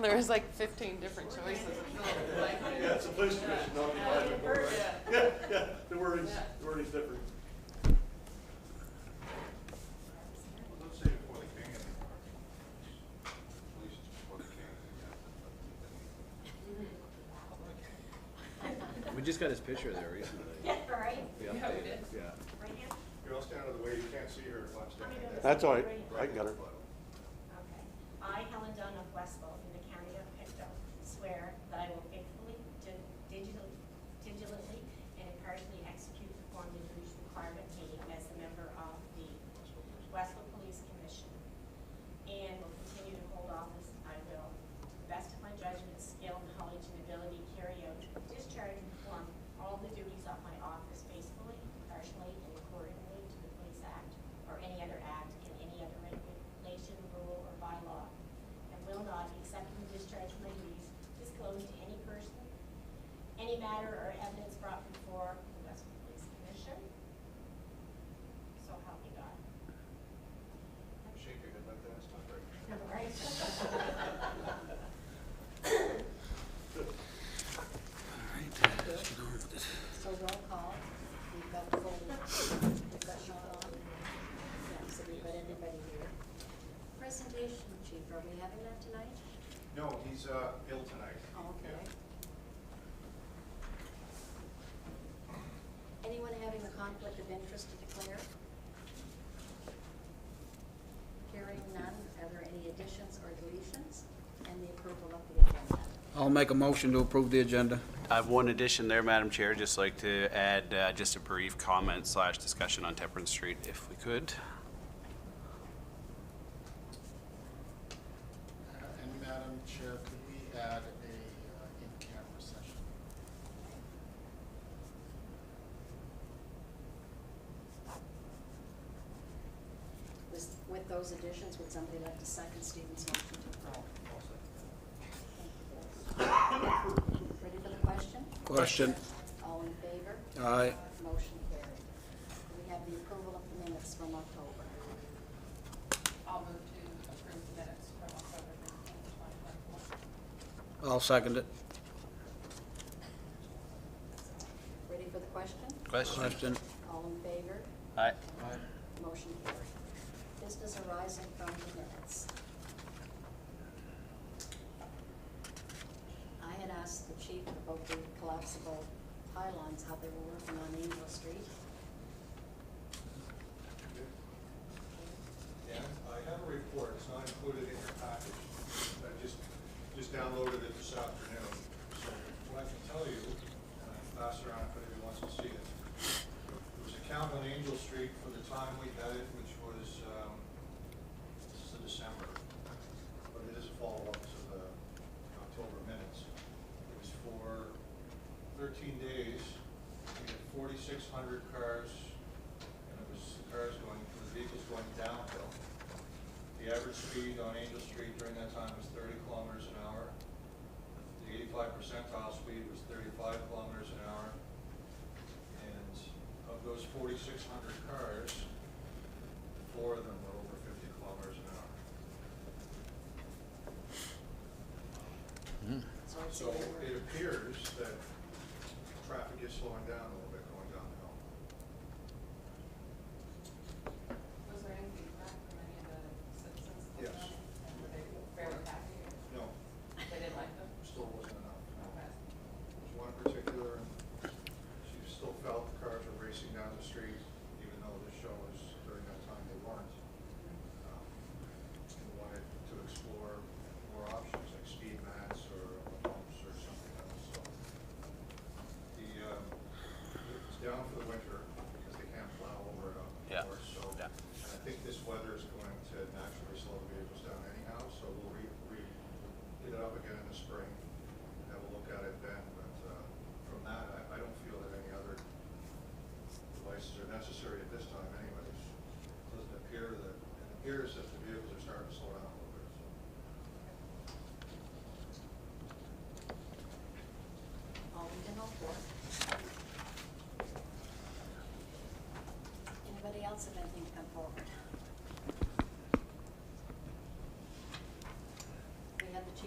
There was like 15 different choices. Yeah, it's a police commission, not the advisory board, right? Yeah, the wording's different. Let's say before the king and police before the king. We just got his picture there recently. Yeah, right. Yeah, Yeah, we did. Yeah. Right here? Here, I'll stand out of the way, you can't see her if I'm standing there. That's all right, I got her. Okay. I, Helen Dunn of Westville, in the county of Pictou, swear that I will faithfully, diligently, and impartially execute the form of duties required of me as a member of the Westville Police Commission, and will continue to hold office. I will, to the best of my judgment, skill, knowledge, and ability, carry out, discharge, and perform all the duties of my office faithfully, impartially, and accordingly to the Police Act or any other act and any other regulation, rule, or bylaw, and will not, except in the discharge of my duties, disclose to any person any matter or evidence brought before the Westville Police Commission. So help me God. Shake your head like that, it's not right. Right. So roll call, we've got the full professional on. Yeah, so we've got everybody here. Presentation, Chief, are we having that tonight? No, he's ill tonight. Oh, okay. Anyone having a conflict of interest to declare? Hearing none, are there any additions or deletions? And the approval of the agenda. I'll make a motion to approve the agenda. I have one addition there, Madam Chair. Just like to add just a brief comment / discussion on Temperance Street, if we could. And Madam Chair, could we add a in-camera session? With those additions, would somebody like to second Stephen's motion to approve? Ready for the question? Question. All in favor? Aye. Motion carried. We have the approval of the minutes from October. I'll move to approve the minutes from October 15, 2024. I'll second it. Ready for the question? Question. All in favor? Aye. Motion carried. Business arising from the minutes. I had asked the chief about the collapsible pylons, how they were working on Angel Street. Yeah, I have a report, it's not included in your package. I just downloaded it this afternoon. So what I can tell you, and I can pass it around if anybody wants to see it. There was a count on Angel Street for the time we had it, which was, this is the December, but it is a follow-up to the October minutes. It was for 13 days. We had 4,600 cars, and it was the vehicles going downhill. The average speed on Angel Street during that time was 30 kilometers an hour. The 85 percentile speed was 35 kilometers an hour. And of those 4,600 cars, 4 of them were over 50 kilometers an hour. So I'd say So they were. it appears that traffic is slowing down a little bit going downhill. Was there any feedback from any of the citizens? Yes. And were they very happy? No, They didn't like them? still wasn't enough. Okay. There's one particular, she still felt the cars were racing down the street, even though the show was during that time they weren't. And wanted to explore more options like speed mats or bumps or something else. So it's down for the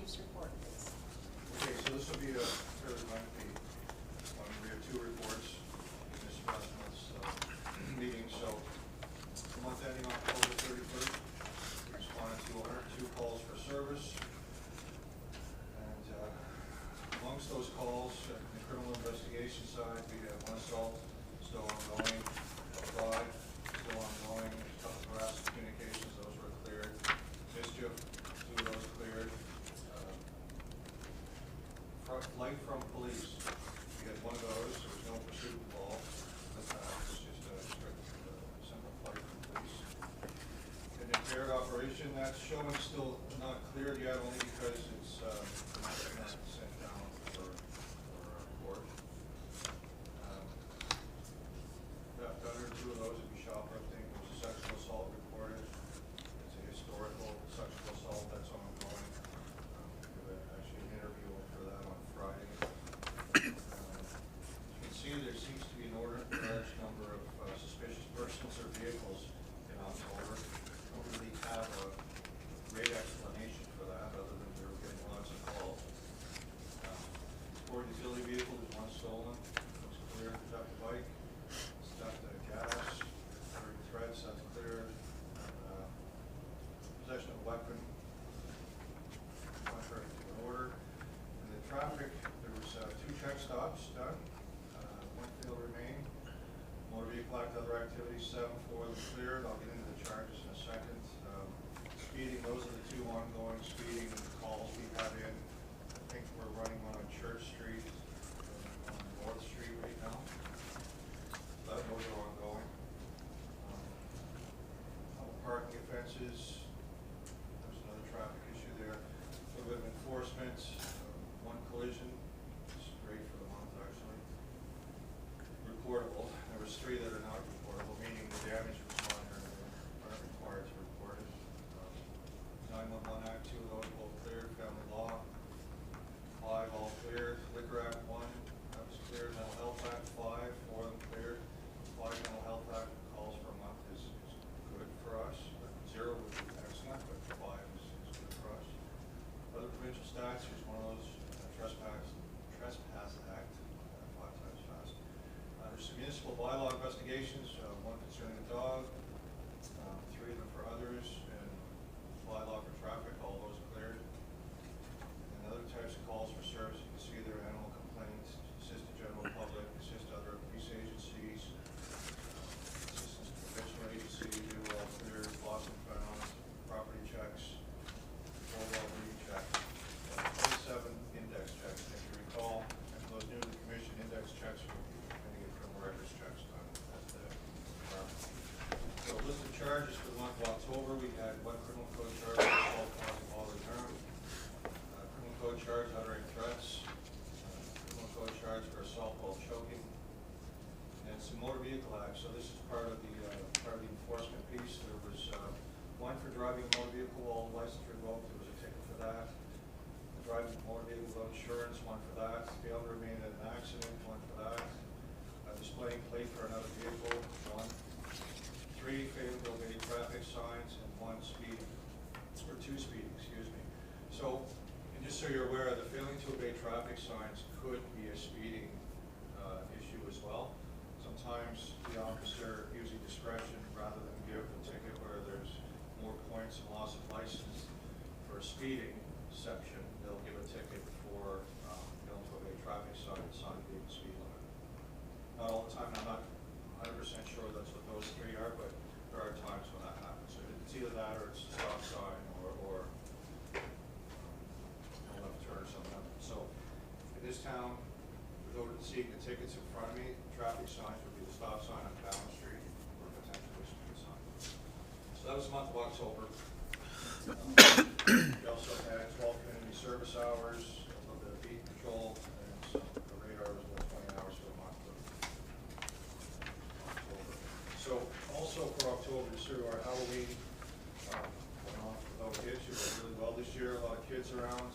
Chief's report, please. Okay, so this will be a fairly lengthy one. We have two reports in this last month's meeting. So the month ending October 31st, we responded to 102 calls for service. And amongst those calls, on the criminal investigation side, we have one assault still ongoing, a fraud still ongoing, a couple of harassment communications, those were cleared. Mischief, 2 of those cleared. Flight from police, we had one of those, there was no pursuit involved. It was just a strict, simple flight from police. An impaired operation, that's showing still not cleared yet, only because it's not sent down for court. Theft under 2 of those would be shoplifting. There's a sexual assault reported. It's a historical sexual assault that's ongoing. We have actually an interview for that on Friday. You can see there seems to be an large number of suspicious persons or vehicles in October. Don't really have a great explanation for that, other than they're getting lots of calls. Sport utility vehicle, there's one stolen. Looks clear. Theft bike. Theft of gas. Carrying threats, that's clear. Possession of a weapon, contrary to an order. In the traffic, there was 2 check stops done. 1 failed remain. Motor vehicle act, other activities, 7, 4 of them cleared. I'll get into the charges in a second. Speeding, those are the 2 ongoing speeding calls we had in. I think we're running one on Church Street and on North Street right now. Those are ongoing. Parking offenses, there's another traffic issue there. A little bit of enforcement, 1 collision, it's great for the month actually. Reportable, there was 3 that are not reportable, meaning the damage was minor and aren't required to report it. 911 Act, 2 of those both cleared. Family law, 5 all cleared. Liquor Act 1, that was cleared. Mental Health Act 5, 4 of them cleared. 5 Mental Health Act calls per month is good for us. 0 would be excellent, but 5 is good for us. Other provincial statutes, one of those Trespass Act, 5 times fast. There's some municipal bylaw investigations, 1 concerning a dog, 3 of them for others, and bylaw for traffic, all those cleared. And other types of calls for service, you can see there are animal complaints, assist the general public, assist other police agencies, assistance to provincial agency, do all clear, lost and found, property checks, well breed checks, 27 index checks. If you recall, and those new to the commission, index checks will be depending on criminal records checks done at the department. So list of charges for the month of October, we had 1 criminal code charge, assault causing bodily harm, criminal code charge, uttering threats, criminal code charge for assault while choking, and some motor vehicle acts. So this is part of the enforcement piece. There was 1 for driving a motor vehicle while license revoked. There was a ticket for that. Driving a motor vehicle without insurance, 1 for that. Failed to remain in an accident, 1 for that. Displaying plate for another vehicle, 1. 3 failing to obey traffic signs, and 1 speeding, or 2 speeding, excuse me. So, and just so you're aware, the failing to obey traffic signs could be a speeding issue as well. Sometimes the officer, using discretion, rather than give a ticket where there's more points and loss of license for a speeding section, they'll give a ticket for failing to obey traffic signs, sign being the speed limit. Not all the time, I'm not 100% sure that's what those 3 are, but there are times when that happens. So it's either that or it's a stop sign or no left turn or something. So in this town, without seeing the tickets in front of me, traffic signs would be the stop sign on Fallon Street or potentially a speed sign. So that was the month of October. We also had 12 community service hours, a little bit of beat control, and the radar was about 20 hours for the month of October. So also for October, just sort of our Halloween went off without a hitch. It went really well this year. A lot of kids around.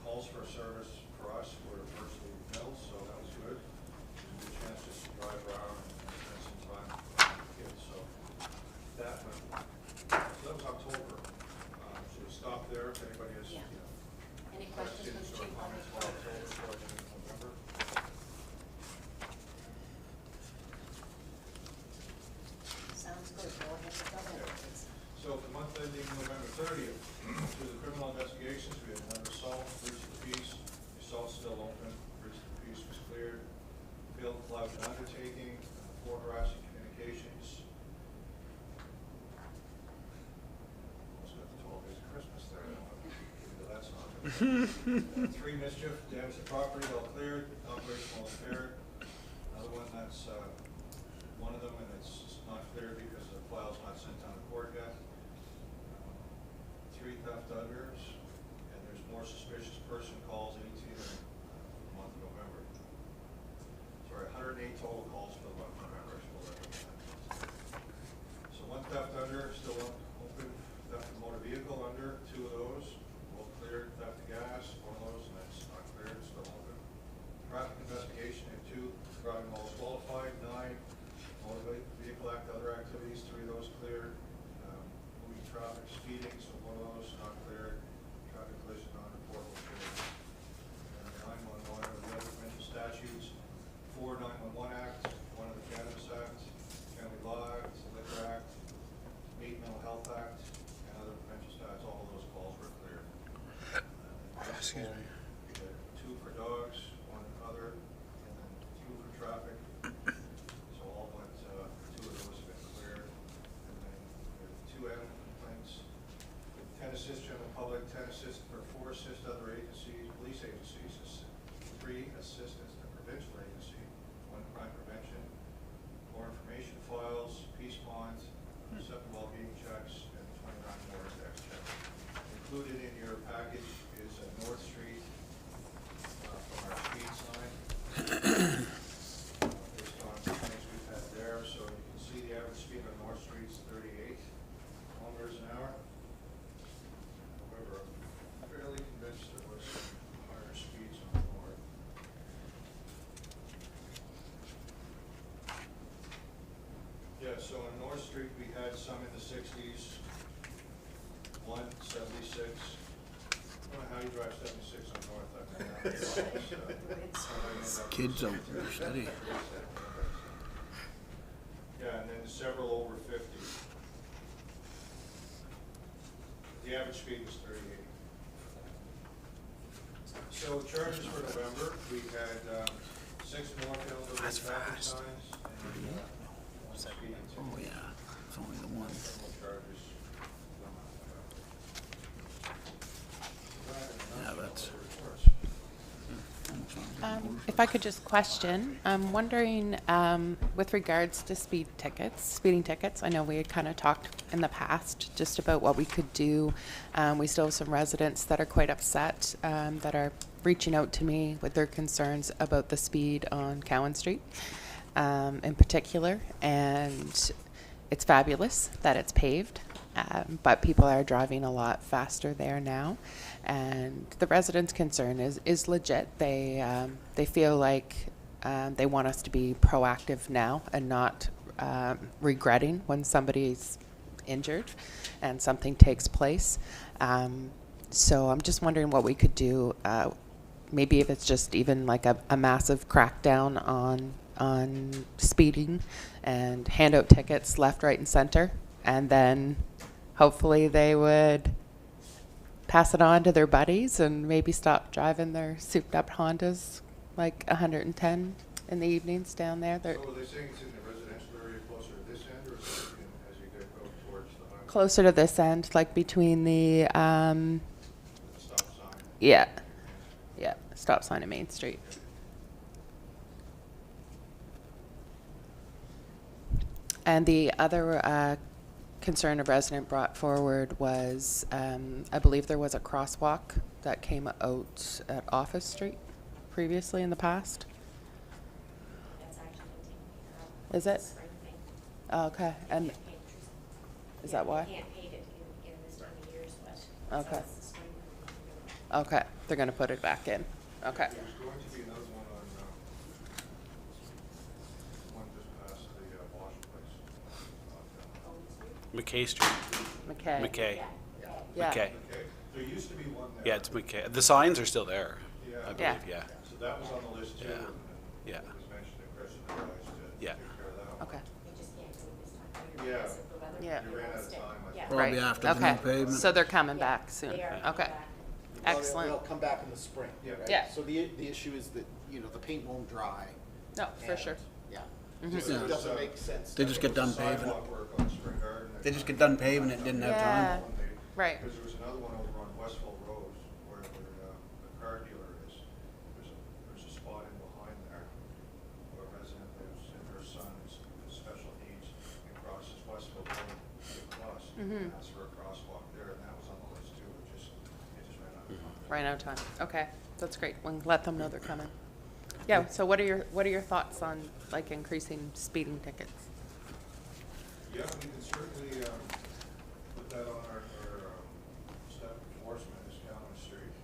Calls for service for us were virtually nil, so that was good. It was a good chance just to drive around and spend some time with the kids. So that was October. So we stop there if anybody has Three mischief, damage to property, all cleared, operational impaired. Another one that's, one of them, and it's not cleared because the file's not sent down to court yet. Three theft others, and there's more suspicious person calls 18 in the month of November. Sorry, 108 total calls for the month of November. I should pull that up. So one theft under, still open, theft of motor vehicle under, two of those. Both cleared, theft of gas, one of those, and that's not cleared, still open. Traffic investigation, and two driving while qualified, 9 motor vehicle act, other activities, 3 of those cleared. Moving traffic, speeding, so one of those not cleared. Traffic collision, non-reportable cleared. And 911 are the other mentioned statutes, 4 911 Act, 1 of the Cannabis Act, Family Law Act, Liquor Act, 8 Mental Health Act, and other mentioned stats. All of those calls were cleared. Excuse me. We had 2 for dogs, 1 other, and then 2 for traffic. So all but 2 of those have been cleared. And then we have 2 animal complaints. 10 assist general public, 10 assist or 4 assist other agencies, police agencies, 3 assistance to provincial agency, 1 crime prevention, more information files, peace bonds, 7 well-being checks, and 29 more index checks. Included in your package is a North Street from our speed sign. Based on things we've had there, so you can see the average speed on North Street is 38 kilometers an hour. However, I'm fairly convinced there was some higher speeds on North. Yeah, so on North Street, we had some in the 60s, 176. I don't know how you drive 76 on North. Kids out there, steady. Yeah, and then several over 50. The average speed was 38. So charges for November, we had 6 more failed to That's traffic fast. signs and 1 speeding ticket. Oh, yeah, it's only the one. Criminal charges. Yeah, that's- If I could just question, I'm wondering, with regards to speeding tickets, I know we had kind of talked in the past just about what we could do. We still have some residents that are quite upset, that are reaching out to me with their concerns about the speed on Cowan Street, in particular. And it's fabulous that it's paved, but people are driving a lot faster there now. And the residents' concern is legit. They feel like they want us to be proactive now and not regretting when somebody's injured and something takes place. So I'm just wondering what we could do. Maybe if it's just even like a massive crackdown on speeding and hand out tickets left, right, and center, and then hopefully they would pass it on to their buddies and maybe stop driving their souped up Hondas like 110 in the evenings down there. They're So are they saying it's in the residential area closer to this end, or is it as you get go towards the highway? closer to this end, like between the With the stop sign? yeah stop sign at Main Street. And the other concern a resident brought forward was, I believe there was a crosswalk that came out at Office Street previously in the past. That's actually been taken care of. Is it? It's a spring thing. Oh, okay, and Can't pave it. is Yeah, that why? you can't pave it in this time of year, so Okay. it's the spring one. Okay, they're gonna put it back in. Okay. There's going to be another one on, one just past the wash place. McKay Street. McKay. McKay. Yeah. McKay. Okay, there used to be one there. Yeah, it's McKay. The signs are still there, Yeah. I Yeah. believe, yeah. So that was on the list too. Yeah. and Yeah. It was mentioned that Chris advised to Yeah. take care of that one. Okay. They just can't do it this time of year Yeah. because of the weather. Yeah. You ran out of time, I Yeah. think. Probably Right. after the new Okay. pavement. So they're coming Yeah. back soon. They are coming Okay. back. Excellent. They'll come back in the spring, Yeah. right? Yeah. So the issue is that, the paint won't dry. No, for and- sure. Yeah. Mhm. Just- Yeah. It doesn't make sense. They just get done There was paving it. sidewalk work on Spring Garden. They just get done paving it, didn't have Yeah. time. Right. Because there was another one over on Westville Road where Right out of time. Okay, that's great. We'll let them know they're coming. Yeah, so what are your thoughts on like increasing speeding tickets? Yeah, we can certainly, put that on our staff enforcement is down on the street, and,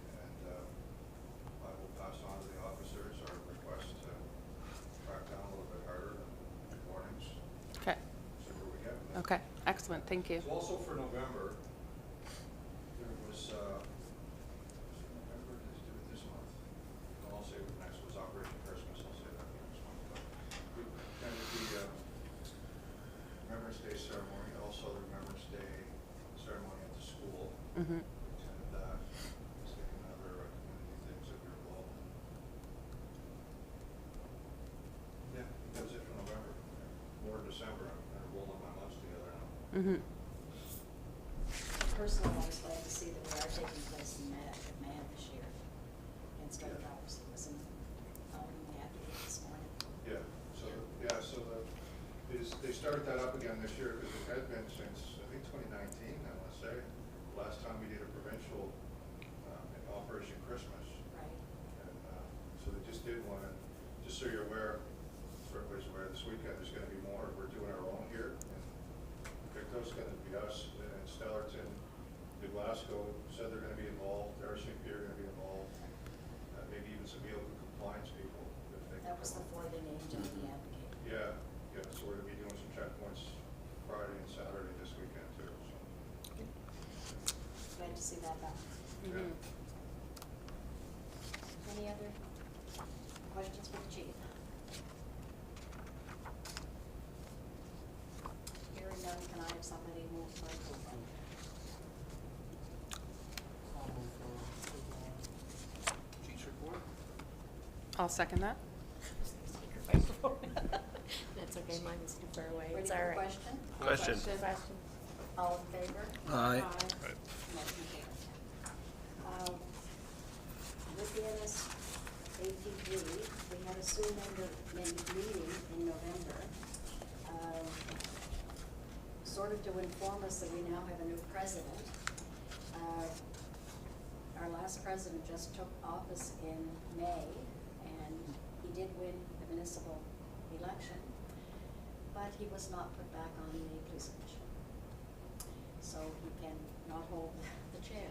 I will pass on to the officers our request to crack down a little bit harder and warnings, Okay, see where we get. okay, excellent, thank you. So also for November, there was, November, let's do it this month. No, I'll say it next was Operation Christmas, I'll say that next month. But we attended the Remembrance Day ceremony, also the Remembrance Day ceremony at the school. Mm-hmm. We attended that, just thinking other community things that we were involved in. Yeah, that was it for November. More December, I'm kind of rolling my months together now. Mm-hmm. Personally, I was glad to see that we are taking place in May this year, instead of ours, it was in the afternoon this morning. They started that up again this year, because it had been since, I think, 2019, I want to say, last time we did a provincial Operation Christmas. Right. And so they just did one, and just so you're aware, so everybody's aware, this weekend there's going to be more. We're doing our own here. Picto's going to be us, and Stellarton, New Glasgow said they're going to be involved. RCMP are going to be involved. Maybe even some vehicle compliance people. If they That was come. before they named him the advocate. Yeah, so we're going to be doing some checkpoints Friday and Saturday this weekend too, so. Glad to see that done. Yeah. Any other questions for the chief? Hearing none, can I have somebody move for approval? I'll move for Chief's report? I'll second that. That's okay, mine is too far away. Ready It's all for right. question? Question. All in favor? Aye. Motion carries. With the NSATG, we had a Sioux member meeting in November, sort of to inform us that we now have a new president. Our last president just took office in May, and he did win the municipal election, but he was not put back on the police commission. So he can not hold the chair.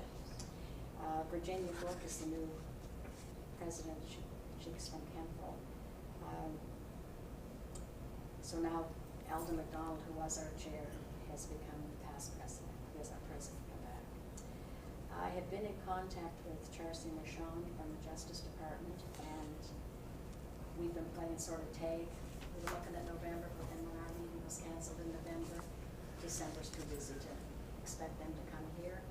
Virginia Brooke is the new president. She's from Kempville. So now Eldon McDonald, who was our chair, has become the past president. He is our president come back. I have been in contact with Charcy Michon from the Justice Department, and we've been playing sort of tag. We were looking at November, but then when our meeting was canceled in November, December's too busy to expect them to come here.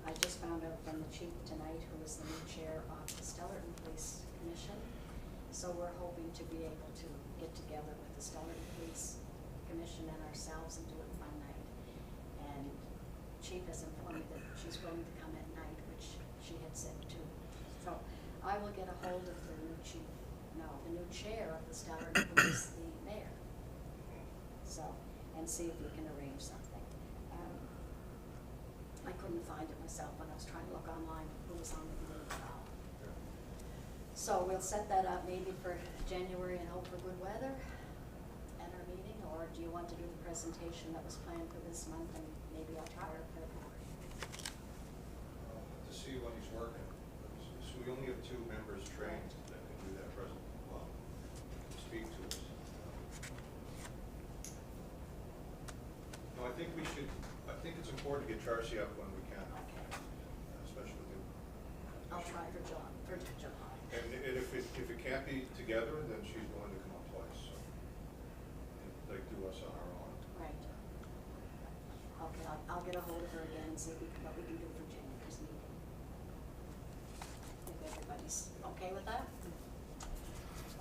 I just found out from the chief tonight, who is the new chair of the Stellarton Police Commission. So we're hoping to be able to get together with the Stellarton Police Commission and ourselves and do it one night. And chief has informed me that she's willing to come at night, which she had said too. So I will get a hold of the new chief, no, the new chair of the Stellarton, who is the mayor. So, and see if we can arrange something. I couldn't find it myself when I was trying to look online who was on the committee at all. So we'll set that up maybe for January and hope for good weather at our meeting, or do you want to do the presentation that was planned for this month, and maybe I'll try our February? To see when he's working. So we only have 2 members trained that can do that speak to us. No, I think it's important to get Charcy up when we can, Okay, especially with the. I'll try for July. And if it can't be together, then she's willing to come up twice, so, and, like, do us on our own. Right. Okay, I'll get a hold of her again and see what we can do for January's meeting. If everybody's okay with that?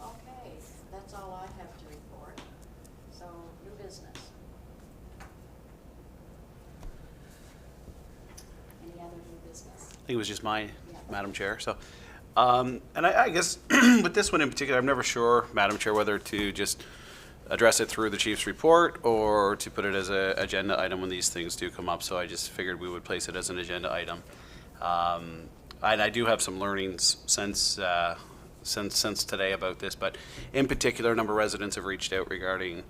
Okay, that's all I have to report. So, new business. Any other new business? I think it was just my, Yeah. Madam Chair, so. And I guess with this one in particular, I'm never sure, Madam Chair, whether to just address it through the chief's report or to put it as an agenda item when these things do come up. So I just figured we would place it as an agenda item. and I do have some learnings since today about this, but in particular, a number of residents have reached out regarding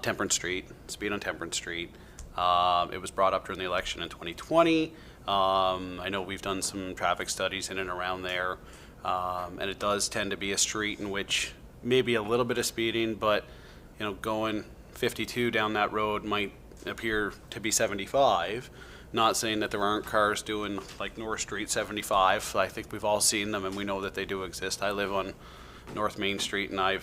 Temperance Street, speed on Temperance Street. It was brought up during the election in 2020. I know we've done some traffic studies in and around there, and it does tend to be a street in which maybe a little bit of speeding, but going 52 down that road might appear to be 75. Not saying that there aren't cars doing like North Street 75. I think we've all seen them and we know that they do exist. I live on North Main Street and I'm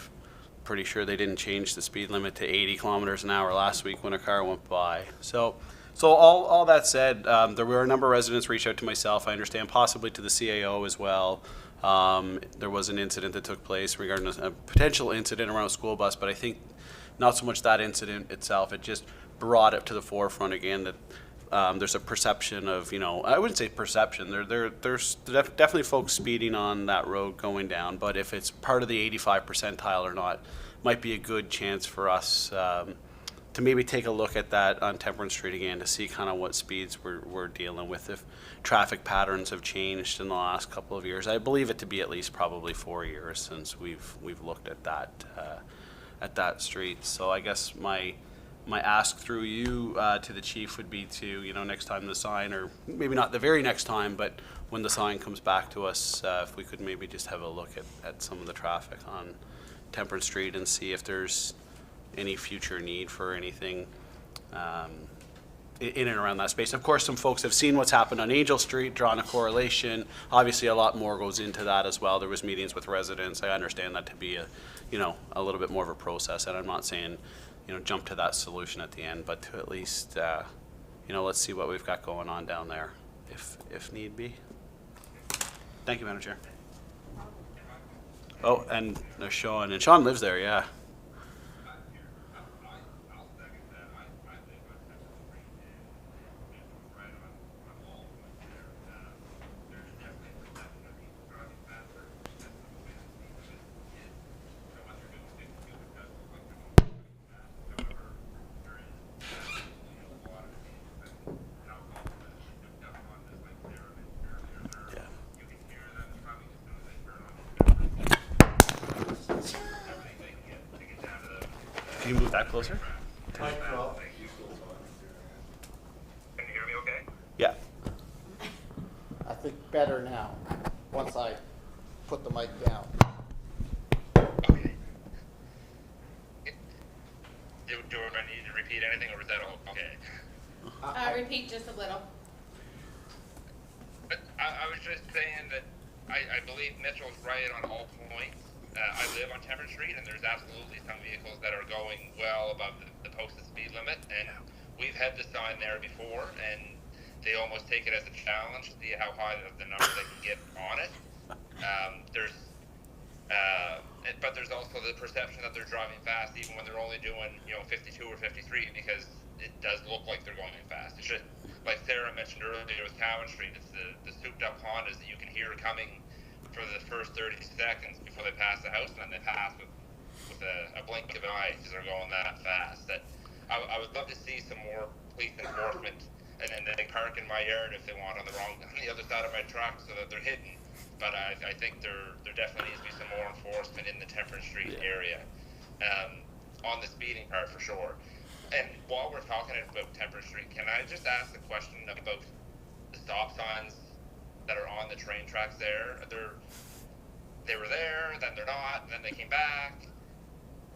pretty sure they didn't change the speed limit to 80 kilometers an hour last week when a car went by. So all that said, there were a number of residents reached out to myself. I understand possibly to the CAO as well. There was an incident that took place regarding a potential incident around a school bus, but I think not so much that incident itself, it just brought it to the forefront again that there's a perception of, I wouldn't say perception, there's definitely folks speeding on that road going down, but if it's part of the 85 percentile or not, might be a good chance for us to maybe take a look at that on Temperance Street again to see kind of what speeds we're dealing with, if traffic patterns have changed in the last couple of years. I believe it to be at least probably 4 years since we've looked at that street. So I guess my ask through you to the chief would be to, next time the sign, or maybe not the very next time, but when the sign comes back to us, if we could maybe just have a look at some of the traffic on Temperance Street and see if there's any future need for anything in and around that space. Of course, some folks have seen what's happened on Angel Street, drawn a correlation. Obviously, a lot more goes into that as well. There was meetings with residents. I understand that to be a little bit more of a process, and I'm not saying jump to that solution at the end, but to at least, let's see what we've got going on down there, if need be. Thank you, Madam Chair. Oh, and there's Sean, and Sean lives there, yeah. Can you move that closer? Can you hear me okay? Yeah. I think better now, once I put the mic down. Okay. Do I need to repeat anything, or is that all okay? Repeat just a little. I was just saying that I believe Mitchell's right on all points. I live on Temperance Street, and there's absolutely some vehicles that are going well above the posted speed limit, and we've had the sign there before, and they almost take it as a challenge to see how high the number they can get on it. But there's also the perception that they're driving fast, even when they're only doing 52 or 53, because it does look like they're going fast. It's just like Sarah mentioned earlier with Cowan Street. It's the souped-up Hondas that you can hear coming for the first 30 seconds before they pass the house, and then they pass with a blink of an eye because they're going that fast. That I would love to see some more police enforcement, and then they park in my yard if they want on the other side of my truck so that they're hidden. But I think there definitely needs to be some more enforcement in the Temperance Street area on the speeding part for sure. And while we're talking about Temperance Street, can I just ask a question about the stop signs that are on the train tracks there? They were there, then they're not, then they came back.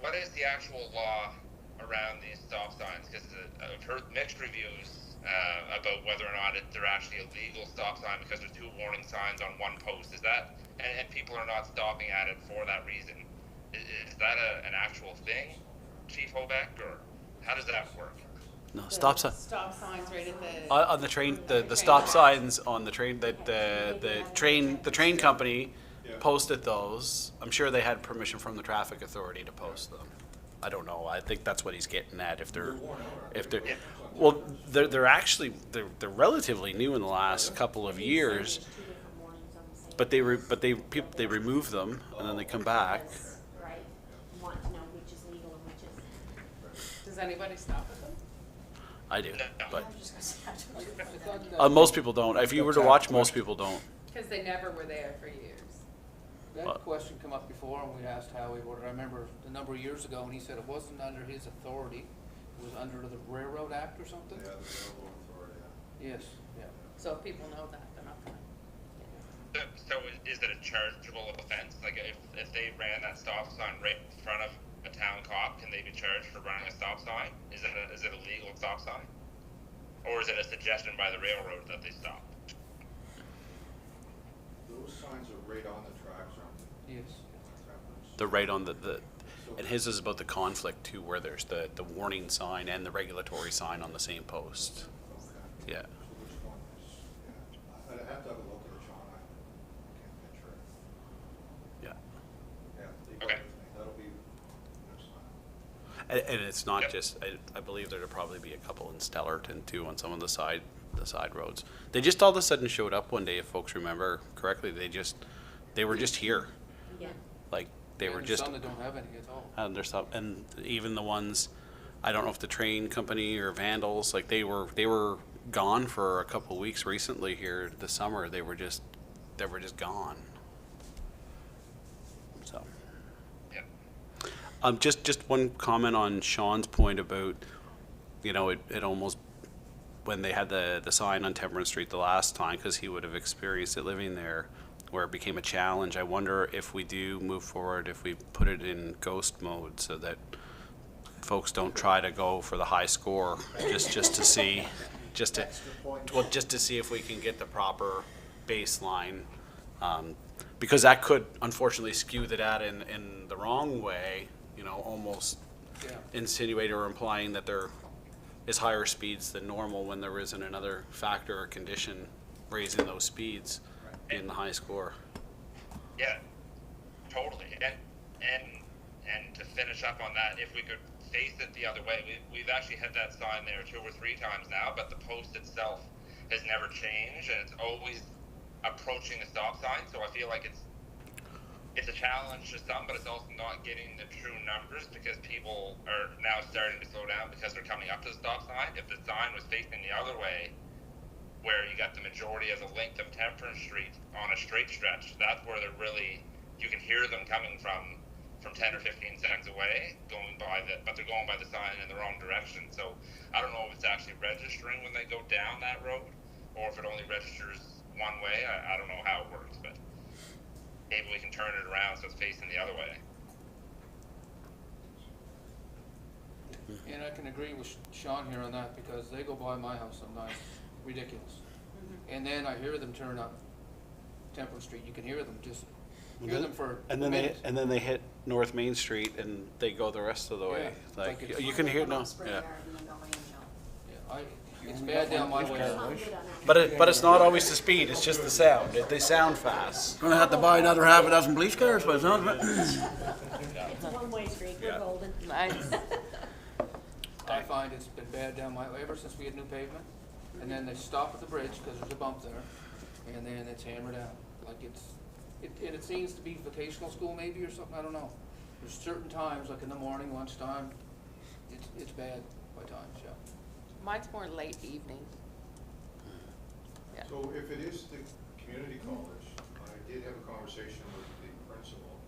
What is the actual law around these stop signs? Because I've heard mixed reviews about whether or not they're actually a legal stop sign because there's 2 warning signs on one post. Is that, and people are not stopping at it for that reason. Is that an actual thing, Chief Hobeck, or how does that work? No, stop sign. Stop signs right at the. On the train, the stop signs on the train, the train company posted those. I'm sure they had permission from the traffic authority to post them. I don't know. I think that's what he's getting at. If they're, well, they're relatively new in the last couple of years, but they remove them and then they come back. Right, want to know which is legal and which is. Does anybody stop at them? I do, No. but I was just gonna say, I don't know. most people don't. If you were to watch, most people don't. Because they never were there for years. That Well- question come up before, and we asked Howie about it. I remember a number of years ago, and he said it wasn't under his authority. It was under the Railroad Act or something? Yeah, the railroad authority, yeah. Yes, yeah. So if people know that, they're not gonna. So is it a chargeable offense? Like if they ran that stop sign right in front of a town cop, can they be charged for running a stop sign? Is it a legal stop sign? Or is it a suggestion by the railroad that they stop? Those signs are right on the tracks, aren't they? Yes. The right on the and his is about the conflict too, where there's the warning sign and the regulatory sign on the same post. Okay. Yeah. So which one is, yeah, I'd have to have a look at it, Sean, I can't picture it. Yeah. Yeah, leave it Okay. with me. That'll be next time. And it's not Yep. just, I believe there'd probably be a couple in Stellarton too on some of the side roads. They just all of a sudden showed up one day, if folks remember correctly. They were just here. Yeah. Like they And were there's just, some that don't have any at all. and there's some, and even the ones, I don't know if the train company or Vandals, like they were gone for a couple of weeks recently here this summer. They were just gone. So. Yep. Just one comment on Sean's point about, it almost, when they had the sign on Temperance Street the last time, because he would have experienced it living there, where it became a challenge. I wonder if we do move forward, if we put it in ghost mode so that folks don't try to go for the high score, just to see, just to see if we can get the proper baseline. Because that could unfortunately skew the data in the wrong way, almost Yeah. insinuate or implying that there is higher speeds than normal when there isn't another factor or condition raising those speeds in the high score. Yeah, totally. And to finish up on that, if we could face it the other way, we've actually had that sign there 2 or 3 times now, but the post itself has never changed, and it's always approaching a stop sign. So I feel like it's a challenge to some, but it's also not getting the true numbers because people are now starting to slow down because they're coming up to the stop sign. If the sign was facing the other way, where you got the majority of the length of Temperance Street on a straight stretch, that's where they're really, you can hear them coming from 10 or 15 seconds away, but they're going by the sign in the wrong direction. So I don't know if it's actually registering when they go down that road, or if it only registers one way. I don't know how it works, but maybe we can turn it around so it's facing the other way. And I can agree with Sean here on that, because they go by my house sometimes, ridiculous. And then I hear them turn up Temple Street, you can hear them, just hear them for minutes. And then they hit North Main Street and they go the rest of the way. Yeah, Like, like it's- you can hear, no, Spring yeah. Garden and the Angel. Yeah, it's bad down my way. I'm good on that. But it's not always the speed, it's just the sound. They sound fast. Gonna have to buy another half a dozen police cars by the sounds of it. It's a one-way street, we're golden. Nice. I find it's been bad down my way ever since we had new pavement. And then they stop at the bridge because there's a bump there, and then it's hammered out. Like it seems to be vocational school maybe or something, I don't know. There's certain times, like in the morning, lunchtime, it's bad by times, yeah. Mine's more late evening. Yeah. So if it is the community college, I did have a conversation with the principal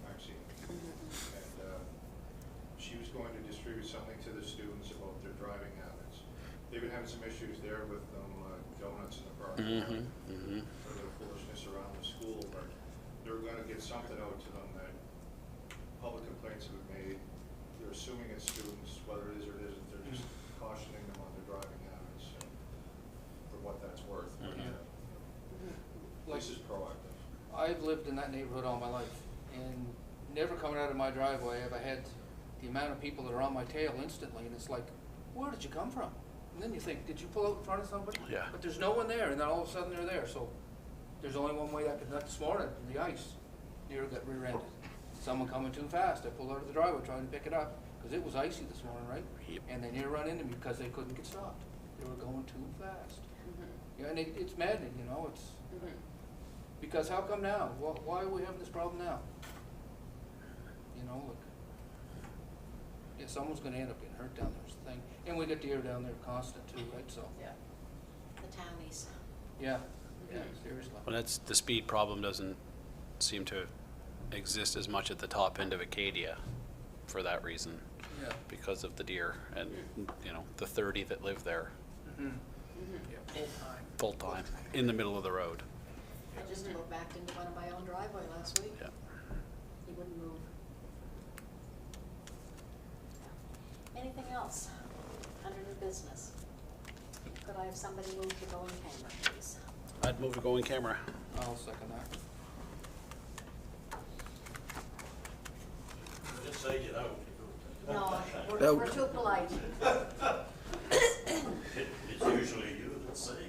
Maxine. And she was going to distribute something to the students about their driving habits. They've been having some issues there with donuts in the parking lot for the foolishness around the school, but they're gonna get something out to them that public complaints have been made. They're assuming it's students, whether it is or it isn't, they're just cautioning them on their driving habits for what that's worth. But, this is proactive. I've lived in that neighborhood all my life, and never coming out of my driveway have I had the amount of people that are on my tail instantly, and it's like, where did you come from? And then you think, did you pull out in front of somebody? Yeah. But there's no one there, and then all of a sudden they're there, so there's only one way that could, like this morning, in the ice, near got rear-ended. Someone coming too fast, I pulled out of the driveway trying to pick it up, because it was icy this morning, right? Yep. And they near run into me because they couldn't get stopped. They were going too fast. Yeah, and it's maddening, it's, because how come now? Why are we having this problem now? Look. Yeah, someone's gonna end up getting hurt down there's the thing. And we get deer down there constant too, right, so. The townies. Yeah, yeah, seriously. Well, that's, the speed problem doesn't seem to exist as much at the top end of Acadia for that reason, Yeah. because of the deer and, you know, the 30 that live there Mm-hmm. Yeah, full time. full-time, in the middle of the road. I just about backed into one of my own driveway last week. Yeah. He wouldn't move. Anything else under new business? Could I have somebody move to go in camera, please? I'd move to go in camera. I'll second that. Just say get out. No, No. we're too polite. It's usually you that say